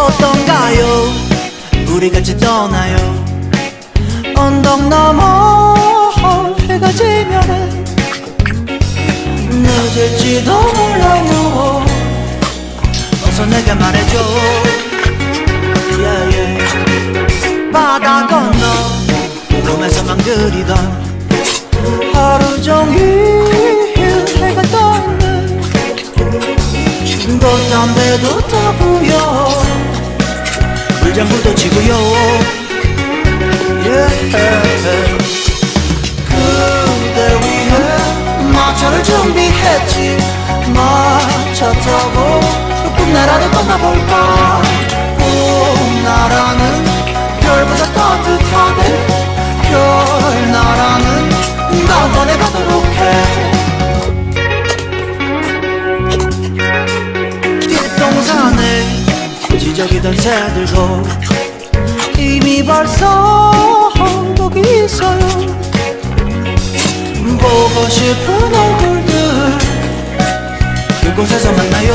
어떤가요? 우리 같이 떠나요. 언덕 넘어 해가 지면은 늦을지도 몰라요. 어서 내게 말해줘. yeah, yeah. 바다 건너 꿈에서만 그리던 하루 종일 해가 떠있는 돛담배도 타고요. 물장구도 치고요. yeah. 그대 위해 마차를 준비했지. 마차 타고 꿈나라도 떠나볼까. 꿈나라는 별보다 따뜻하네. 별나라는 다음번에 가도록 해. 뒷동산에 지저귀던 새들도 이미 벌써 거기 있어요. 보고 싶은 얼굴들 그곳에서 만나요.